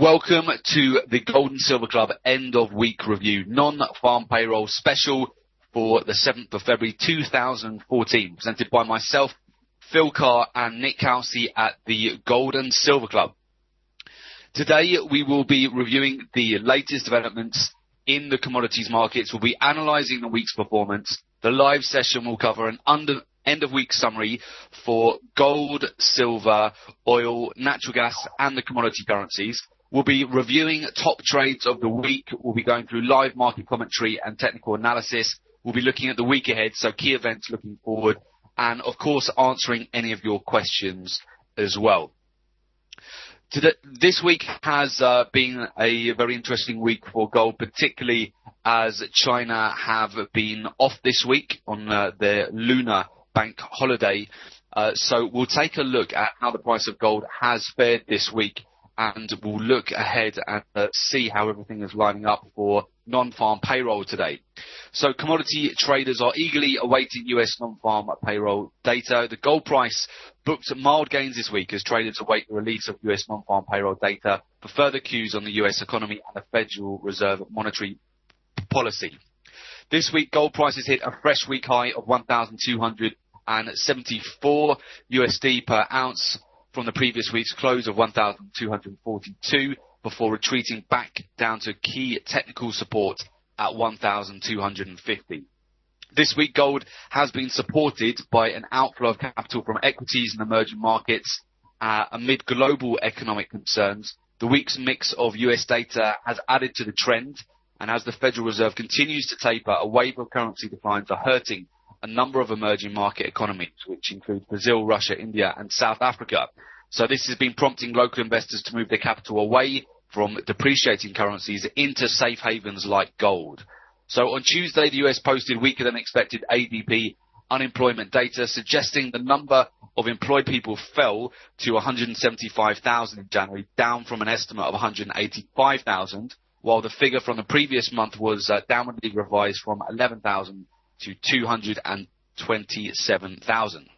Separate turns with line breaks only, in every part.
Welcome to the Gold and Silver Club end of week review, non-farm payroll special for the 7th of February 2014, presented by myself, Phil Carr and Nick Housey at the Gold and Silver Club. Today we will be reviewing the latest developments in the commodities markets. We'll be analysing the week's performance. The live session will cover an end of week summary for gold, silver, oil, natural gas and the commodity currencies. We'll be reviewing top trades of the week. We'll be going through live market commentary and technical analysis. We'll be looking at the week ahead, so key events looking forward, and of course answering any of your questions as well. This week has been a very interesting week for gold, particularly as China have been off this week on their lunar bank holiday. So we'll take a look at how the price of gold has fared this week, and we'll look ahead and see how everything is lining up for non-farm payroll today. So commodity traders are eagerly awaiting U.S. non-farm payroll data. The gold price booked mild gains this week as traders await the release of U.S. non-farm payroll data for further cues on the U.S. economy and the Federal Reserve monetary policy. This week, gold prices hit a fresh week high of $1,274 USD per ounce from the previous week's close of 1,242 before retreating back down to key technical support at 1,250. This week, gold has been supported by an outflow of capital from equities and emerging markets amid global economic concerns. The week's mix of US data has added to the trend, and as the Federal Reserve continues to taper, a wave of currency declines are hurting a number of emerging market economies, which include Brazil, Russia, India and South Africa. So this has been prompting local investors to move their capital away from depreciating currencies into safe havens like gold. So on Tuesday, the US posted weaker than expected ADP unemployment data, suggesting the number of employed people fell to 175,000 in January, down from an estimate of 185,000, while the figure from the previous month was downwardly revised from 11,000 to 227,000.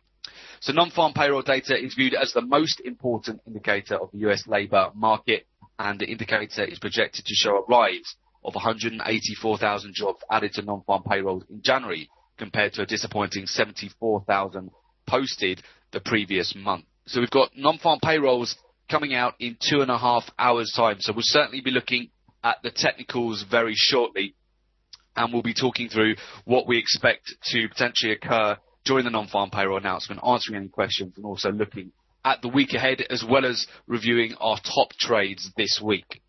So non-farm payroll data is viewed as the most important indicator of the US labour market, and the indicator is projected to show a rise of 184,000 jobs added to non-farm payrolls in January, compared to a disappointing 74,000 posted the previous month. So we've got non-farm payrolls coming out in 2.5 hours' time. So we'll certainly be looking at the technicals very shortly, and we'll be talking through what we expect to potentially occur during the non-farm payroll announcement, answering any questions, and also looking at the week ahead, as well as reviewing our top trades this week.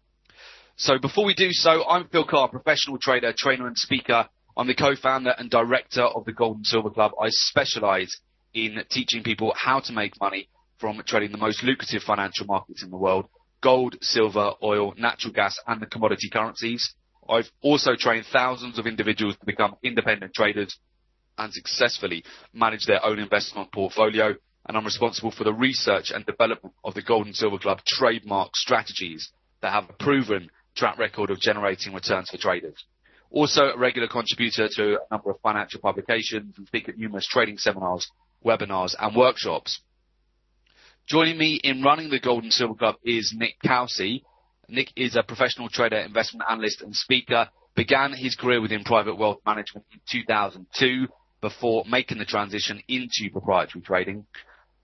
So before we do so, I'm Phil Carr, professional trader, trainer and speaker. I'm the co-founder and director of the Gold and Silver Club. I specialise in teaching people how to make money from trading the most lucrative financial markets in the world: gold, silver, oil, natural gas and the commodity currencies. I've also trained thousands of individuals to become independent traders and successfully manage their own investment portfolio. And I'm responsible for the research and development of the Gold and Silver Club trademark strategies that have a proven track record of generating returns for traders. Also a regular contributor to a number of financial publications and speak at numerous trading seminars, webinars and workshops. Joining me in running the Gold and Silver Club is Nick Housey. Nick is a professional trader, investment analyst and speaker. Began his career within private wealth management in 2002 before making the transition into proprietary trading.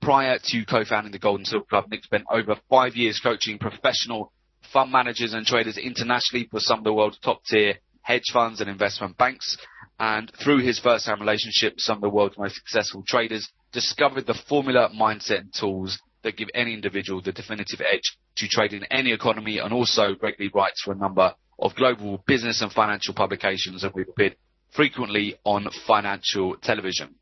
Prior to co-founding the Gold and Silver Club, Nick spent over 5 years coaching professional fund managers and traders internationally for some of the world's top-tier hedge funds and investment banks. And through his first-hand relationship with some of the world's most successful traders, discovered the formula, mindset and tools that give any individual the definitive edge to trade in any economy, and also regularly writes for a number of global business and financial publications, and we've appeared frequently on financial television.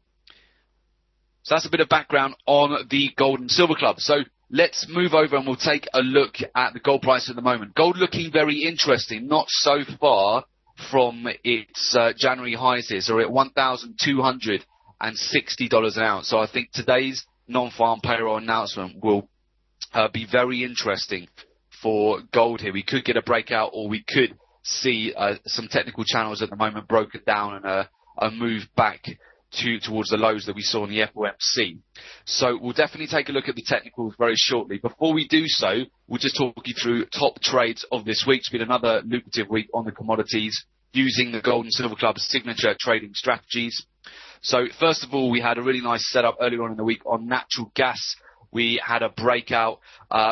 So that's a bit of background on the Gold and Silver Club. So let's move over and we'll take a look at the gold price at the moment. Gold looking very interesting, not so far from its January highs here. So we're at $1,260 an ounce. So I think today's non-farm payroll announcement will be very interesting for gold here. We could get a breakout, or we could see some technical channels at the moment broken down and a move back towards the lows that we saw in the FOMC. So we'll definitely take a look at the technicals very shortly. Before we do so, we'll just talk you through top trades of this week. It's been another lucrative week on the commodities using the Gold and Silver Club's signature trading strategies. So first of all, we had a really nice setup earlier on in the week on natural gas. We had a breakout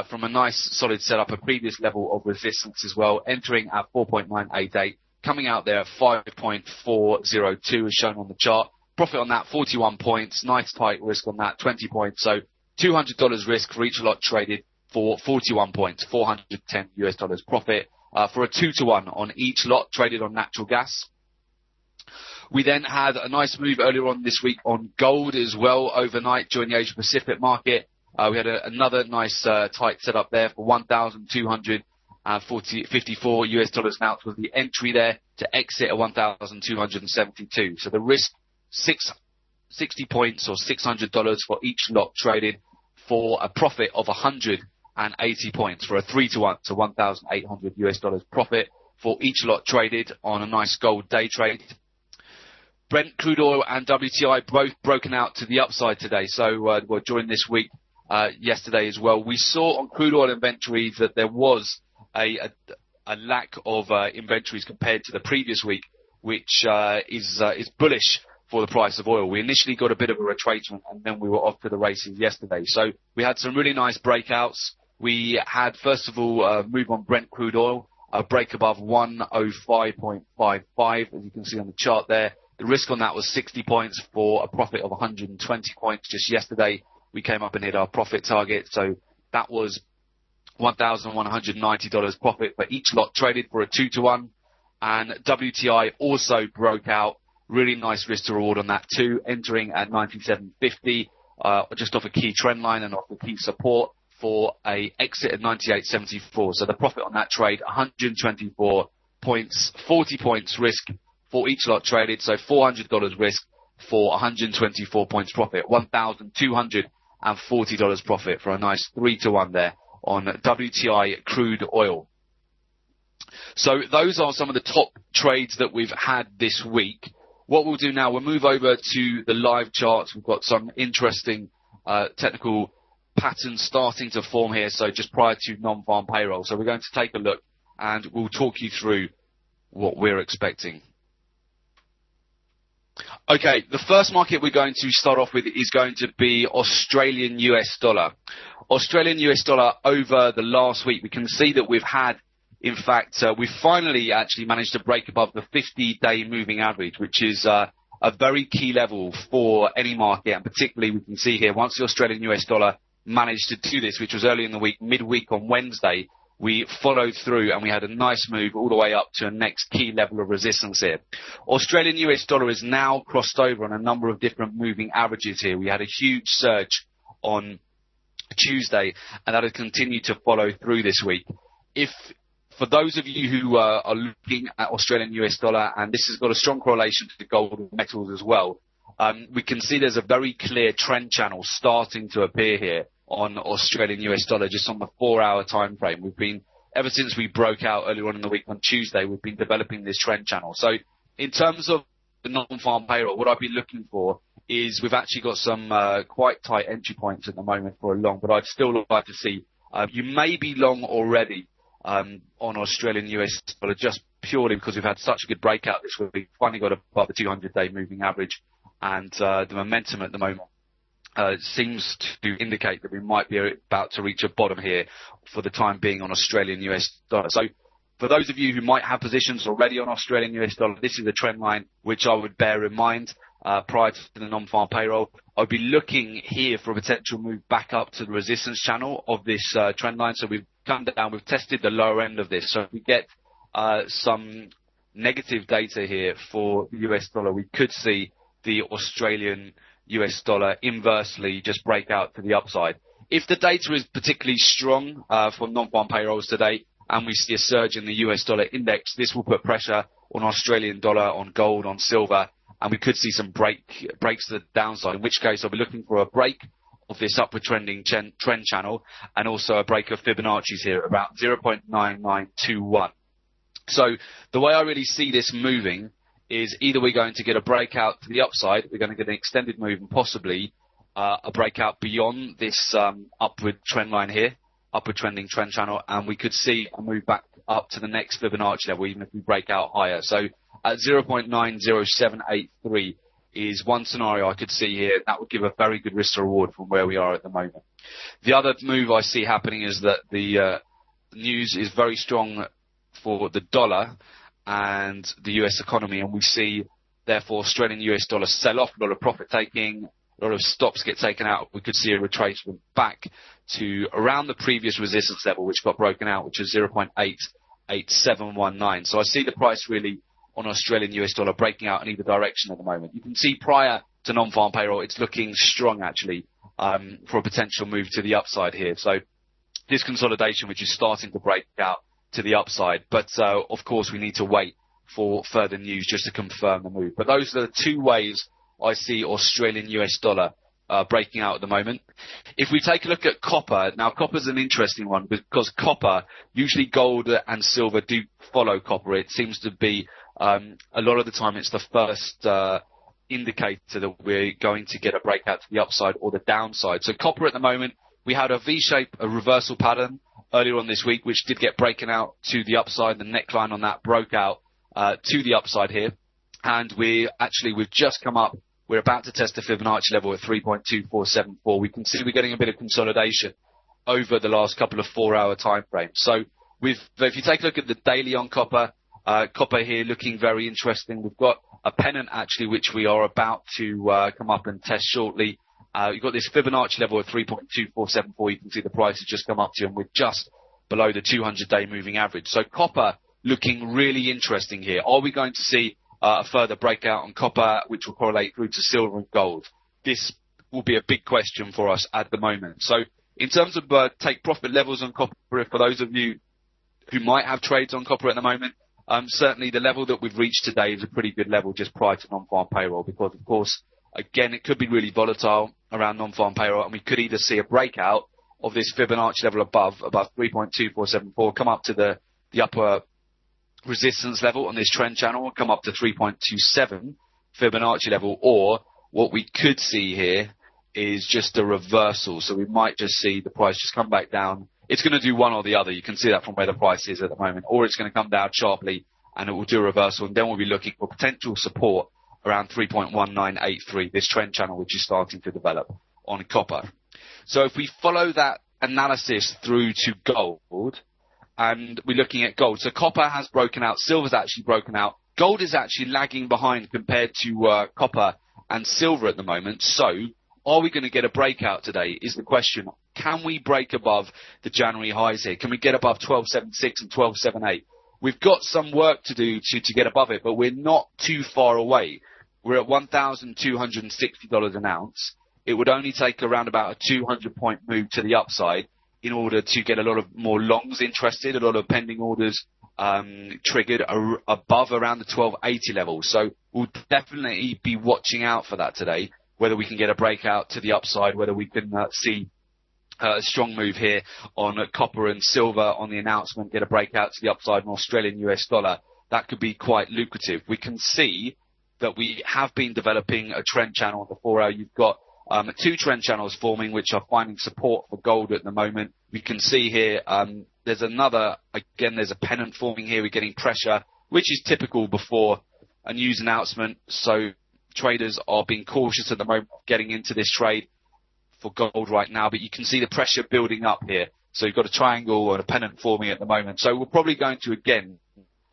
from a nice solid setup, a previous level of resistance as well, entering at 4.988, coming out there at 5.402 as shown on the chart. Profit on that, 41 points. Nice tight risk on that, 20 points. So $200 risk for each lot traded for 41 points, $410 profit for a 2-to-1 on each lot traded on natural gas. We then had a nice move earlier on this week on gold as well overnight during the Asia Pacific market. We had another nice tight setup there for $1,254 US an ounce was the entry there to exit at 1,272. So the risk 60 points or $600 for each lot traded for a profit of 180 points for a 3-to-1 to $1,800 profit for each lot traded on a nice gold day trade. Brent crude oil and WTI both broken out to the upside today. So during this week, yesterday as well, we saw on crude oil inventories that there was a lack of inventories compared to the previous week, which is bullish for the price of oil. We initially got a bit of a retracement and then we were off to the races yesterday. So we had some really nice breakouts. We had, first of all, a move on Brent crude oil, a break above 105.55, as you can see on the chart there. The risk on that was 60 points for a profit of 120 points. Just yesterday, we came up and hit our profit target. So that was $1,190 profit for each lot traded for a 2-to-1. And WTI also broke out. Really nice risk to reward on that too, entering at 97.50, just off a key trend line and off the key support for a exit at 98.74. So the profit on that trade, 124 points, 40 points risk for each lot traded. So $400 risk for 124 points profit, $1,240 profit for a nice 3-to-1 there on WTI crude oil. So those are some of the top trades that we've had this week. What we'll do now, we'll move over to the live charts. We've got some interesting technical patterns starting to form here. So just prior to non-farm payroll. So we're going to take a look and we'll talk you through what we're expecting. Okay, the first market we're going to start off with is going to be Australian US dollar. Australian US dollar over the last week, we can see that we've had, in fact, we finally actually managed to break above the 50-day moving average, which is a very key level for any market. And particularly, we can see here, once the Australian US dollar managed to do this, which was early in the week, midweek on Wednesday, we followed through and we had a nice move all the way up to a next key level of resistance here. Australian US dollar is now crossed over on a number of different moving averages here. We had a huge surge on Tuesday, and that has continued to follow through this week. For those of you who are looking at Australian US dollar, and this has got a strong correlation to gold and metals as well, we can see there's a very clear trend channel starting to appear here on Australian US dollar, just on the 4-hour time frame. We've been, ever since we broke out earlier on in the week on Tuesday, we've been developing this trend channel. So in terms of the non-farm payroll, what I'd be looking for is we've actually got some quite tight entry points at the moment for a long, but I'd still like to see, you may be long already on Australian US dollar just purely because we've had such a good breakout this week. We've finally got above the 200-day moving average, and the momentum at the moment seems to indicate that we might be about to reach a bottom here for the time being on Australian US dollar. So for those of you who might have positions already on Australian US dollar, this is a trend line which I would bear in mind prior to the non-farm payroll. I'd be looking here for a potential move back up to the resistance channel of this trend line. So we've come down, we've tested the lower end of this. So if we get some negative data here for the US dollar, we could see the Australian US dollar inversely just break out to the upside. If the data is particularly strong for non-farm payrolls today, and we see a surge in the US dollar index, this will put pressure on Australian dollar, on gold, on silver, and we could see some breaks to the downside, in which case I'll be looking for a break of this upward trending trend channel, and also a break of Fibonacci's here, about 0.9921. So the way I really see this moving is either we're going to get a breakout to the upside, we're going to get an extended move, and possibly a breakout beyond this upward trend line here, upward trending trend channel, and we could see a move back up to the next Fibonacci level, even if we break out higher. So at 0.90783 is one scenario I could see here. That would give a very good risk to reward from where we are at the moment. The other move I see happening is that the news is very strong for the dollar and the US economy, and we see, therefore, Australian US dollar sell off, a lot of profit taking, a lot of stops get taken out. We could see a retracement back to around the previous resistance level, which got broken out, which is 0.88719. So I see the price really on Australian US dollar breaking out in either direction at the moment. You can see prior to non-farm payroll, it's looking strong actually for a potential move to the upside here. So this consolidation, which is starting to break out to the upside, but of course we need to wait for further news just to confirm the move. But those are the two ways I see Australian US dollar breaking out at the moment. If we take a look at copper, now copper's an interesting one because copper, usually gold and silver do follow copper. It seems to be a lot of the time it's the first indicator that we're going to get a breakout to the upside or the downside. So copper at the moment, we had a V-shape, a reversal pattern earlier on this week, which did get broken out to the upside. The neckline on that broke out to the upside here. And we've just come up. We're about to test the Fibonacci level at 3.2474. We can see we're getting a bit of consolidation over the last couple of 4-hour time frames. So if you take a look at the daily on copper, copper here looking very interesting. We've got a pennant actually, which we are about to come up and test shortly. You've got this Fibonacci level of 3.2474. You can see the price has just come up to, and we're just below the 200-day moving average. So copper looking really interesting here. Are we going to see a further breakout on copper, which will correlate through to silver and gold? This will be a big question for us at the moment. So in terms of take profit levels on copper, for those of you who might have trades on copper at the moment, certainly the level that we've reached today is a pretty good level just prior to non-farm payroll, because of course, again, it could be really volatile around non-farm payroll, and we could either see a breakout of this Fibonacci level above 3.2474, come up to the upper resistance level on this trend channel, come up to 3.27 Fibonacci level, or what we could see here is just a reversal. So we might just see the price just come back down. It's going to do one or the other. You can see that from where the price is at the moment, or it's going to come down sharply and it will do a reversal, and then we'll be looking for potential support around 3.1983, this trend channel which is starting to develop on copper. So if we follow that analysis through to gold, and we're looking at gold. So copper has broken out, silver's actually broken out. Gold is actually lagging behind compared to copper and silver at the moment. So are we going to get a breakout today is the question. Can we break above the January highs here? Can we get above 12.76 and 12.78? We've got some work to do to get above it, but we're not too far away. We're at $1,260 an ounce. It would only take around about a 200-point move to the upside in order to get a lot of more longs interested, a lot of pending orders triggered above around the 1280 level. So we'll definitely be watching out for that today, whether we can get a breakout to the upside, whether we can see a strong move here on copper and silver on the announcement, get a breakout to the upside in Australian US dollar. That could be quite lucrative. We can see that we have been developing a trend channel on the 4-hour. You've got two trend channels forming, which are finding support for gold at the moment. We can see here there's a pennant forming here. We're getting pressure, which is typical before a news announcement. So traders are being cautious at the moment of getting into this trade for gold right now, but you can see the pressure building up here. So you've got a triangle and a pennant forming at the moment. So we're probably going to again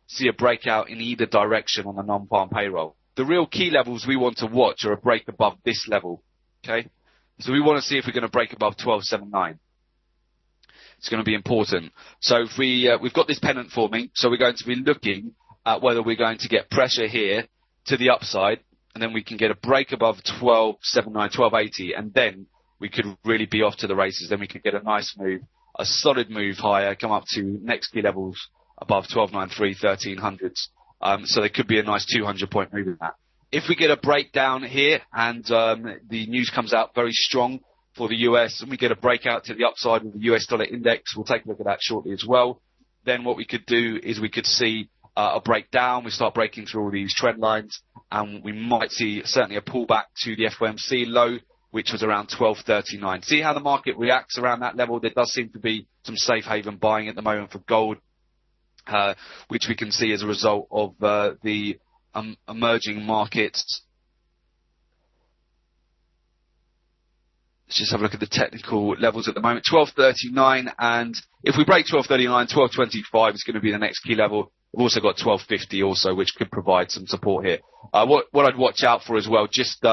see a breakout in either direction on the non-farm payroll. The real key levels we want to watch are a break above this level. Okay, so we want to see if we're going to break above 12.79. It's going to be important. So if we've got this pennant forming, so we're going to be looking at whether we're going to get pressure here to the upside, and then we can get a break above 12.79, 12.80, and then we could really be off to the races. Then we could get a nice move, a solid move higher, come up to next key levels above 12.93, 1300s. So there could be a nice 200-point move in that. If we get a breakdown here and the news comes out very strong for the US and we get a breakout to the upside with the US dollar index, we'll take a look at that shortly as well. Then what we could do is we could see a breakdown, we start breaking through all these trend lines, and we might see certainly a pullback to the FOMC low, which was around 12.39. See how the market reacts around that level. There does seem to be some safe haven buying at the moment for gold, which we can see as a result of the emerging markets. Let's just have a look at the technical levels at the moment. 12.39, and if we break 12.39, 12.25 is going to be the next key level. We've also got 12.50 also, which could provide some support here. What I'd watch out for as well, just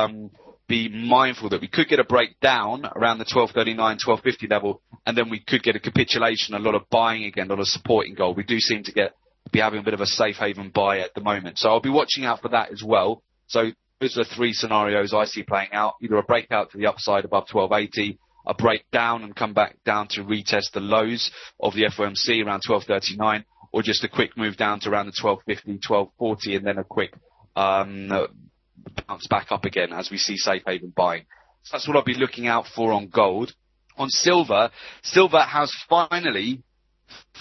be mindful that we could get a breakdown around the 12.39, 12.50 level, and then we could get a capitulation, a lot of buying again, a lot of support in gold. We do seem to be having a bit of a safe haven buy at the moment. So I'll be watching out for that as well. So those are three scenarios I see playing out: either a breakout to the upside above 12.80, a breakdown and come back down to retest the lows of the FOMC around 12.39, or just a quick move down to around the 12.50, 12.40, and then a quick bounce back up again as we see safe haven buying. So that's what I'll be looking out for on gold. On silver, silver has finally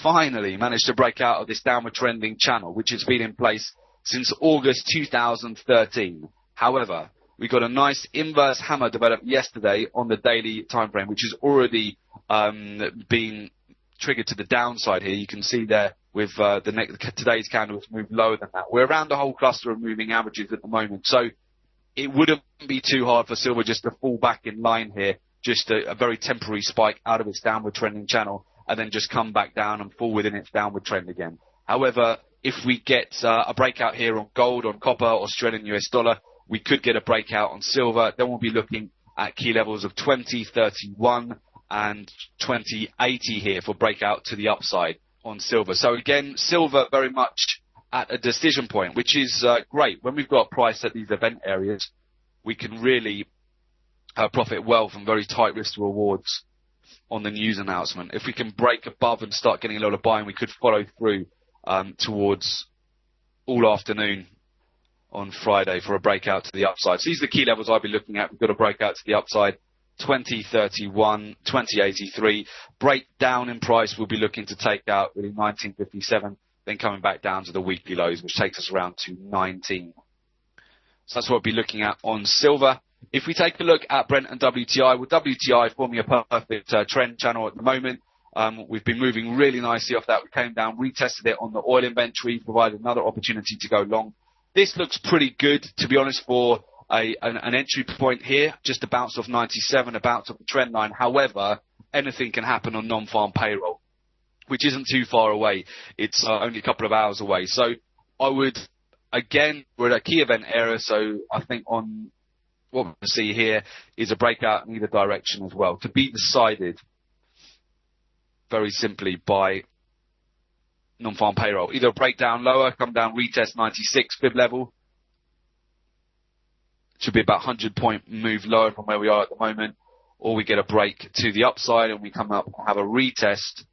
managed to break out of this downward trending channel, which has been in place since August 2013. However, we got a nice inverse hammer developed yesterday on the daily time frame, which has already been triggered to the downside here. You can see there with today's candle, it's moved lower than that. We're around the whole cluster of moving averages at the moment, so it wouldn't be too hard for silver just to fall back in line here, just a very temporary spike out of its downward trending channel, and then just come back down and fall within its downward trend again. However, if we get a breakout here on gold, on copper, Australian US dollar, we could get a breakout on silver. Then we'll be looking at key levels of 20.31 and 20.80 here for breakout to the upside on silver. So again, silver very much at a decision point, which is great. When we've got price at these event areas, we can really profit well from very tight risk to rewards on the news announcement. If we can break above and start getting a lot of buying, we could follow through towards all afternoon on Friday for a breakout to the upside. So these are the key levels I'll be looking at. We've got a breakout to the upside, 20.31, 20.83. Breakdown in price, we'll be looking to take out really 19.57, then coming back down to the weekly lows, which takes us around to 19. So that's what we'll be looking at on silver. If we take a look at Brent and WTI, well, WTI forming a perfect trend channel at the moment. We've been moving really nicely off that. We came down, retested it on the oil inventory, provided another opportunity to go long. This looks pretty good, to be honest, for an entry point here, just a bounce off 97, a bounce off the trend line. However, anything can happen on non-farm payroll, which isn't too far away. It's only a couple of hours away. So I would, again, we're at a key event area, so I think on what we're going to see here is a breakout in either direction as well, to be decided very simply by non-farm payroll. Either a breakdown lower, come down, retest 96 fib level. Should be about 100-point move lower from where we are at the moment. Or we get a break to the upside and we come up and have a retest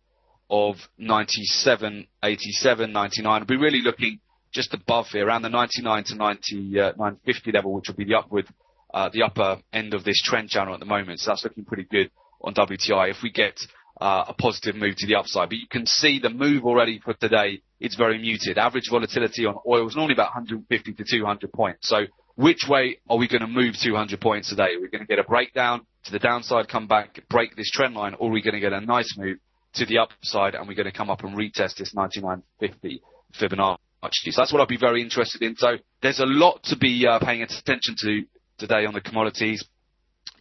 of 97, 87, 99. We'll be really looking just above here, around the 99 to 99.50 level, which will be the upper end of this trend channel at the moment. So that's looking pretty good on WTI if we get a positive move to the upside. But you can see the move already for today, it's very muted. Average volatility on oil is normally about 150 to 200 points. So which way are we going to move 200 points today? Are we going to get a breakdown to the downside, come back, break this trend line, or are we going to get a nice move to the upside and we're going to come up and retest this 99.50 Fibonacci? So that's what I'll be very interested in. So there's a lot to be paying attention to today on the commodities.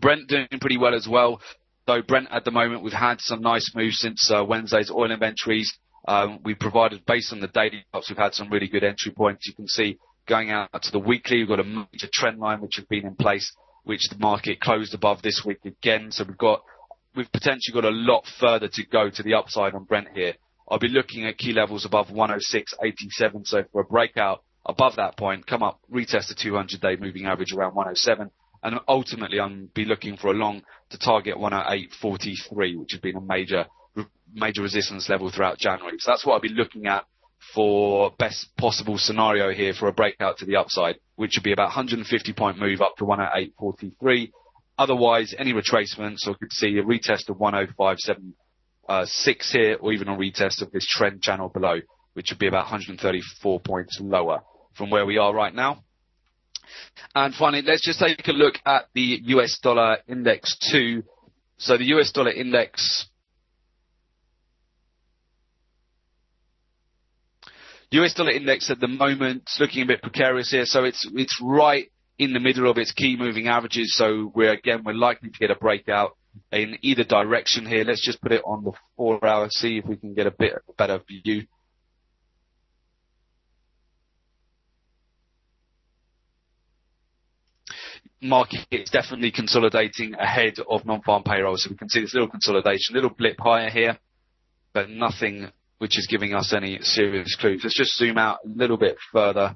Brent doing pretty well as well. So Brent at the moment, we've had some nice moves since Wednesday's oil inventories. We provided, based on the daily charts, we've had some really good entry points. You can see going out to the weekly, we've got a major trend line which has been in place, which the market closed above this week again. So we've potentially got a lot further to go to the upside on Brent here. I'll be looking at key levels above 106.87. So for a breakout above that point, come up, retest the 200-day moving average around 107. And ultimately, I'm be looking for a long to target 108.43, which has been a major resistance level throughout January. So that's what I'll be looking at for best possible scenario here for a breakout to the upside, which would be about 150-point move up to 108.43. Otherwise, any retracements, or could see a retest of 105.76 here, or even a retest of this trend channel below. which would be about 134 points lower from where we are right now. And finally, let's just take a look at the US dollar index too. So the US dollar index at the moment is looking a bit precarious here. So it's right in the middle of its key moving averages. So we're likely to get a breakout in either direction here. Let's just put it on the 4-hour, see if we can get a bit better view. Market is definitely consolidating ahead of non-farm payroll. So we can see this little consolidation, little blip higher here, but nothing which is giving us any serious clues. Let's just zoom out a little bit further.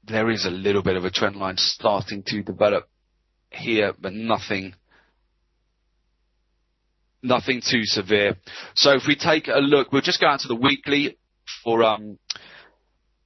There is a little bit of a trend line starting to develop here, but nothing too severe. So if we take a look, we'll just go out to the weekly for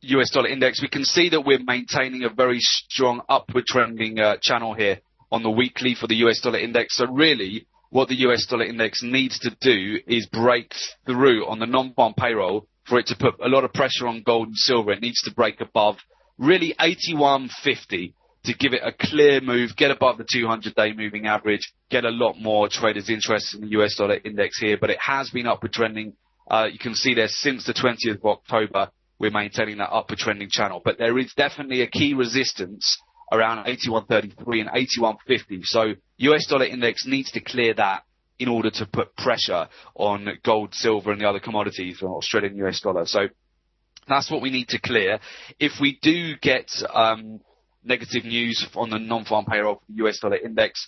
US dollar index. We can see that we're maintaining a very strong upward trending channel here on the weekly for the US dollar index. So really what the US dollar index needs to do is break through on the non-farm payroll for it to put a lot of pressure on gold and silver. It needs to break above really 81.50 to give it a clear move, get above the 200-day moving average, get a lot more traders interested in the US dollar index here. But it has been upward trending. You can see there since the 20th of October, we're maintaining that upward trending channel. But there is definitely a key resistance around 81.33 and 81.50. So US dollar index needs to clear that in order to put pressure on gold, silver and the other commodities on Australian US dollar. So that's what we need to clear. If we do get negative news on the non-farm payroll for the US dollar index,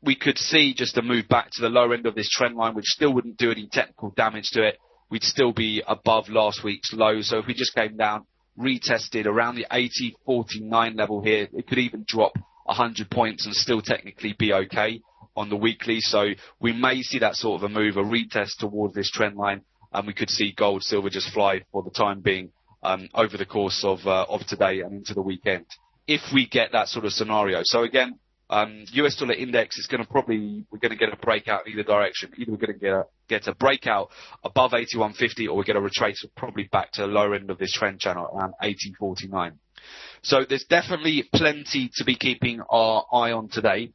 we could see just a move back to the lower end of this trend line, which still wouldn't do any technical damage to it. We'd still be above last week's low. So if we just came down, retested around the 80.49 level here, it could even drop 100 points and still technically be okay on the weekly. So we may see that sort of a move, a retest towards this trend line, and we could see gold, silver just fly for the time being over the course of today and into the weekend, if we get that sort of scenario. So again, US dollar index is going to we're going to get a breakout in either direction. Either we're going to get a breakout above 81.50 or we get a retrace probably back to the lower end of this trend channel around 80.49. So there's definitely plenty to be keeping our eye on today.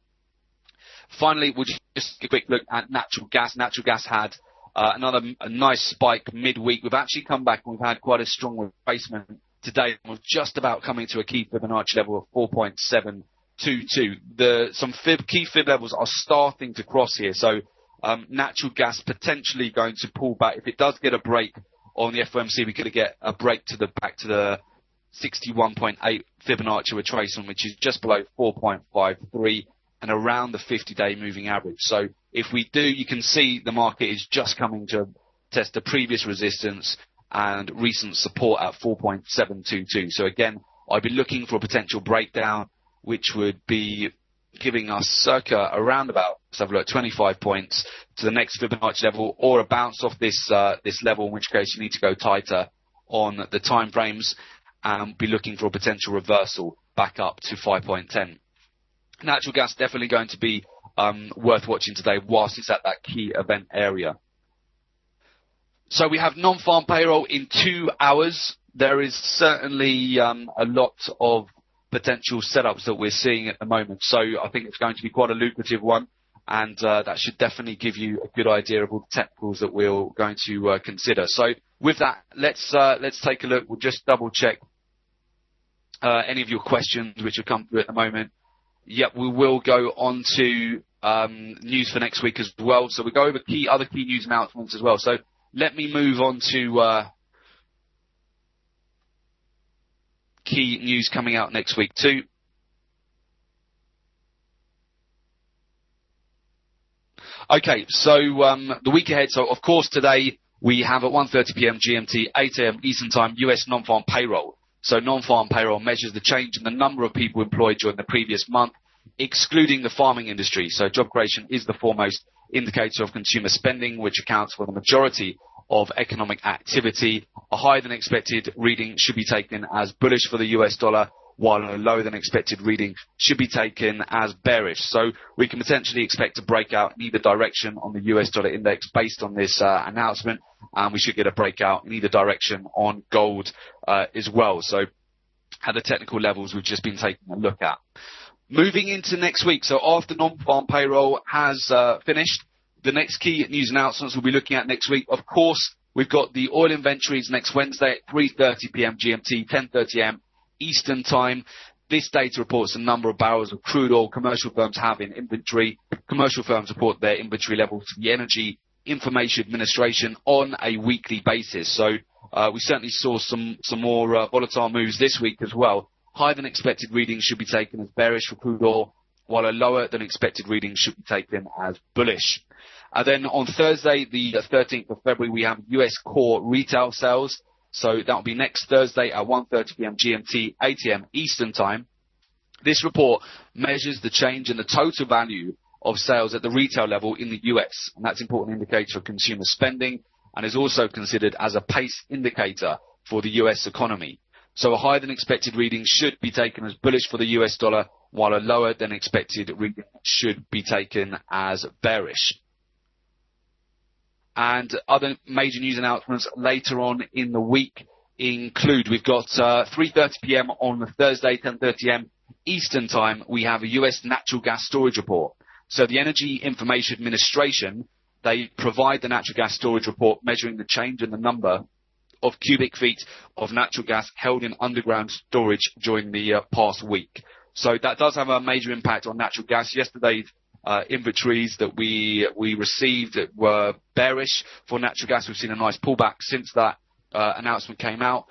Finally, we'll just take a quick look at natural gas. Natural gas had a nice spike midweek. We've actually come back and we've had quite a strong retracement today. We're just about coming to a key Fibonacci level of 4.722. Some key fib levels are starting to cross here. So natural gas potentially going to pull back. If it does get a break on the FOMC, we could get a break back to the 61.8 Fibonacci retracement, which is just below 4.53 and around the 50-day moving average. So if we do, you can see the market is just coming to test the previous resistance and recent support at 4.722. So again, I'd be looking for a potential breakdown, which would be giving us circa around about, let's have a look, 25 points to the next Fibonacci level, or a bounce off this level, in which case you need to go tighter on the time frames and be looking for a potential reversal back up to 5.10. Natural gas definitely going to be worth watching today whilst it's at that key event area. So we have non-farm payroll in 2 hours. There is certainly a lot of potential setups that we're seeing at the moment. So I think it's going to be quite a lucrative one, and that should definitely give you a good idea of all the technicals that we're going to consider. So with that, let's take a look. We'll just double check any of your questions which have come through at the moment. Yep, we will go on to news for next week as well. So we'll go over other key news announcements as well. So let me move on to key news coming out next week too. Okay, so the week ahead. So of course today we have at 1:30 p.m. GMT, 8 a.m. Eastern Time, US non-farm payroll. So non-farm payroll measures the change in the number of people employed during the previous month, excluding the farming industry. So job creation is the foremost indicator of consumer spending, which accounts for the majority of economic activity. A higher than expected reading should be taken as bullish for the US dollar, while a lower than expected reading should be taken as bearish. So we can potentially expect to break out in either direction on the US dollar index based on this announcement, and we should get a breakout in either direction on gold as well. So at the technical levels we've just been taking a look at. Moving into next week, so after non-farm payroll has finished, the next key news announcements we'll be looking at next week, of course, we've got the oil inventories next Wednesday at 3:30 p.m. GMT, 10:30 a.m. Eastern Time. This data reports the number of barrels of crude oil commercial firms have in inventory. Commercial firms report their inventory levels to the Energy Information Administration on a weekly basis. So we certainly saw some more volatile moves this week as well. Higher than expected readings should be taken as bearish for crude oil, while a lower than expected reading should be taken as bullish. Then on Thursday, the 13th of February, we have US core retail sales. So that will be next Thursday at 1:30 p.m. GMT, 8 a.m. Eastern Time. This report measures the change in the total value of sales at the retail level in the US, and that's an important indicator of consumer spending and is also considered as a pace indicator for the US economy. So a higher than expected reading should be taken as bullish for the US dollar, while a lower than expected reading should be taken as bearish. And other major news announcements later on in the week include, we've got 3:30 p.m. on Thursday, 10:30 a.m. Eastern Time, we have a US natural gas storage report. So the Energy Information Administration, they provide the natural gas storage report measuring the change in the number of cubic feet of natural gas held in underground storage during the past week. So that does have a major impact on natural gas. Yesterday's inventories that we received were bearish for natural gas. We've seen a nice pullback since that announcement came out.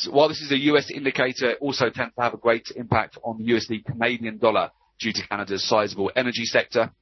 While this is a US indicator, it also tends to have a great impact on the USD Canadian dollar due to Canada's sizable energy sector.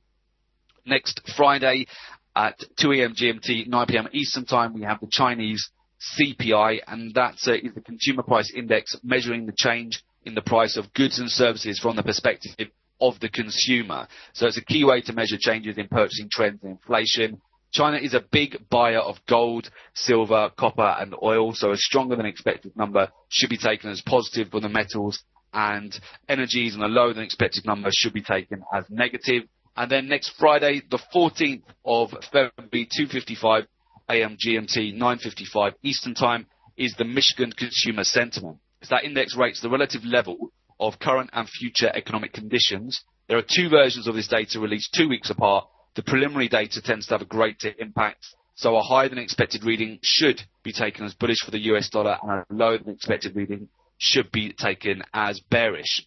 Next Friday at 2 a.m. GMT, 9 p.m. Eastern Time, we have the Chinese CPI, and that is the consumer price index measuring the change in the price of goods and services from the perspective of the consumer. So it's a key way to measure changes in purchasing trends and inflation. China is a big buyer of gold, silver, copper and oil, so a stronger than expected number should be taken as positive for the metals and energies, and a lower than expected number should be taken as negative. And then next Friday, the 14th of February, 2:55 a.m. GMT, 9:55 Eastern Time, is the Michigan Consumer Sentiment. That index rates the relative level of current and future economic conditions. There are two versions of this data released 2 weeks apart. The preliminary data tends to have a greater impact, so a higher than expected reading should be taken as bullish for the US dollar, and a lower than expected reading should be taken as bearish.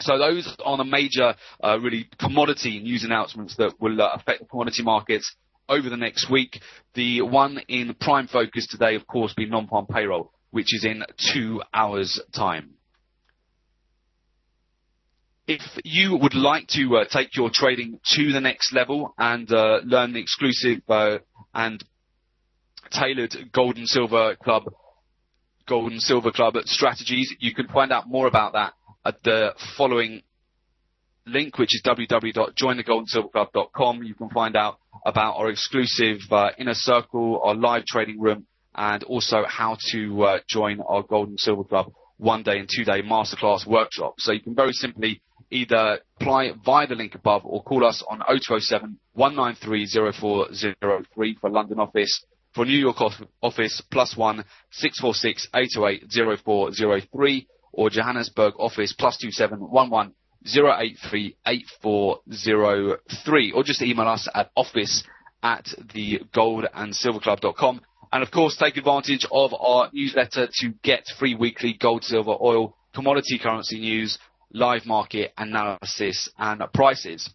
So those are the major really commodity news announcements that will affect the commodity markets over the next week. The one in prime focus today, of course, being non-farm payroll, which is in 2 hours' time. If you would like to take your trading to the next level and learn the exclusive and tailored Gold and Silver Club strategies, you can find out more about that at the following link, which is www.jointhegoldandsilverclub.com. You can find out about our exclusive inner circle, our live trading room, and also how to join our Gold and Silver Club 1 day and 2 day masterclass workshop. So you can very simply either apply via the link above or call us on 0207 193 0403 for London office. For New York office, +1 646 808 0403, or Johannesburg office, +27 11 083 8403, or just email us at office@thegollandsilverclub.com. And of course, take advantage of our newsletter to get free weekly gold, silver, oil, commodity currency news, live market analysis and prices.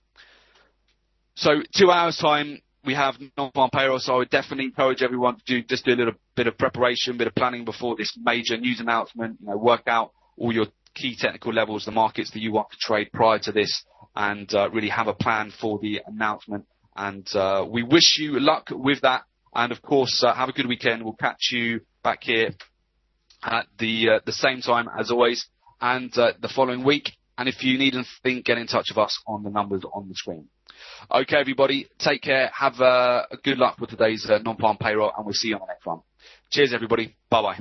So 2 hours time, we have non-farm payroll, so I would definitely encourage everyone to do a little bit of preparation, bit of planning before this major news announcement. Work out all your key technical levels, the markets that you want to trade prior to this, and really have a plan for the announcement. And we wish you luck with that. And of course, have a good weekend. We'll catch you back here at the same time as always, and the following week. And if you need anything, get in touch with us on the numbers on the screen. Okay, everybody, take care. Have a good luck with today's non-farm payroll, and we'll see you on the next one. Cheers, everybody. Bye-bye.